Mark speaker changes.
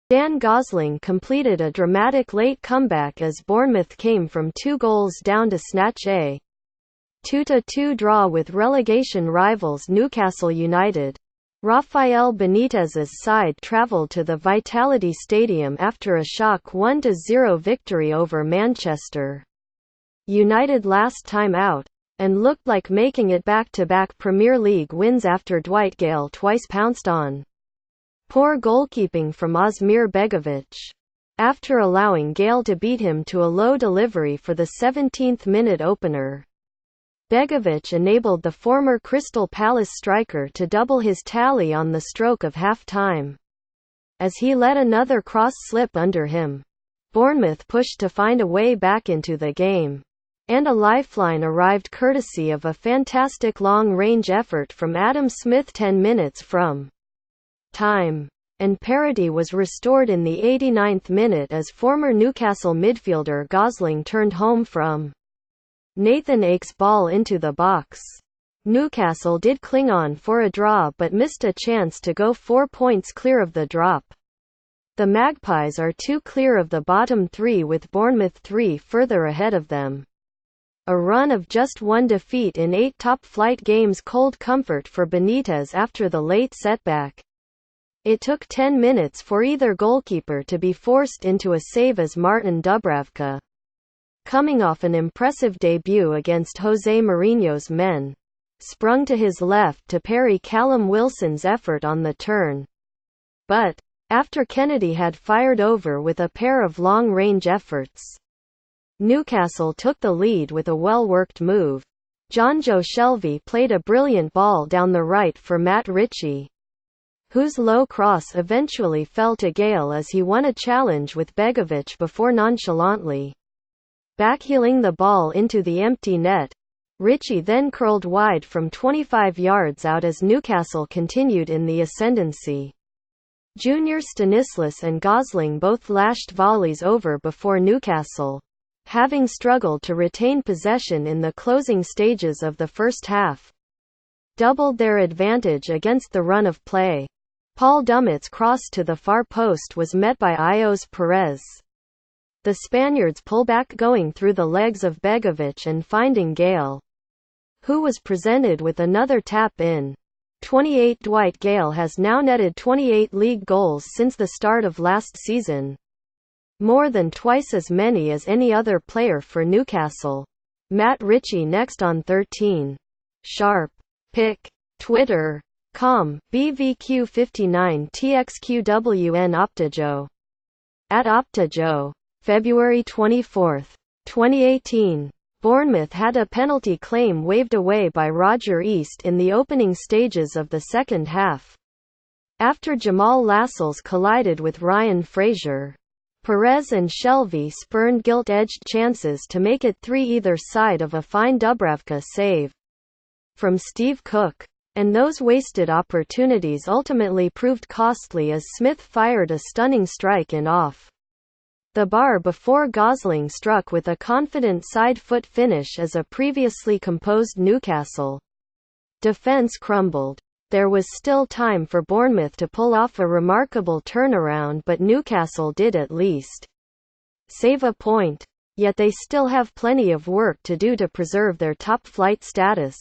Speaker 1: Dan Gosling completed a dramatic late comeback as Bournemouth came from 2 goals down to snatch a 2-2 draw with relegation rivals Newcastle United. Rafael Benitez's side travelled to the Vitality Stadium after a shock 1-0 victory over Manchester United last time out, and looked like making it back-to-back Premier League wins after Gayle twice pounced on poor goalkeeping from Osmir Begovic. After allowing Gayle to beat him to a low delivery for the 17th-minute opener, Begovic enabled the former Crystal Palace striker to double his tally on the stroke of half-time, as he let another cross slip under him. Bournemouth pushed to find a way back into the game, and a lifeline arrived courtesy of a fantastic long-range effort from Adam Smith 10 minutes from time, and parity was restored in the 89th minute as former Newcastle midfielder Gosling turned home from Nathan Ake's ball into the box. Newcastle did cling on for a draw but missed a chance to go 4 points clear of the drop. The Magpies are 2 clear of the bottom 3 with Bournemouth 3 further ahead of them. A run of just 1 defeat in 8 top-flight games cold comfort for Benitez after the late setback. It took 10 minutes for either goalkeeper to be forced into a save as Martin Dubravka, coming off an impressive debut against Jose Mourinho's men, sprung to his left to parry Callum Wilson's effort on the turn. But, after Kennedy had fired over with a pair of long-range efforts, Newcastle took the lead with a well-worked move. Jonjo Shelvey played a brilliant ball down the right for Matt Ritchie, whose low cross eventually fell to Gayle as he won a challenge with Begovic before nonchalantly backheeling the ball into the empty net. Ritchie then curled wide from 25 yards out as Newcastle continued in the ascendancy. Junior Stanislas and Gosling both lashed volleys over before Newcastle, having struggled to retain possession in the closing stages of the first half, doubled their advantage against the run of play. Paul Dummett's cross to the far post was met by Ios Perez. The Spaniards pull back going through the legs of Begovic and finding Gayle, who was presented with another tap-in. 28 Dwight Gayle has now netted 28 league goals since the start of last season, more than twice as many as any other player for Newcastle. Matt Ritchie next on 13. Sharp. Pic. Twitter.com, BVQ59TXQWN Optajo. @Optajo. February 24, 2018. Bournemouth had a penalty claim waved away by Roger East in the opening stages of the second half, after Jamal Lascelles collided with Ryan Fraser. Perez and Shelvey spurned gilt-edged chances to make it 3 either side of a fine Dubravka save from Steve Cook, and those wasted opportunities ultimately proved costly as Smith fired a stunning strike in off the bar before Gosling struck with a confident side-foot finish as a previously composed Newcastle defence crumbled. There was still time for Bournemouth to pull off a remarkable turnaround, but Newcastle did at least save a point. Yet they still have plenty of work to do to preserve their top-flight status.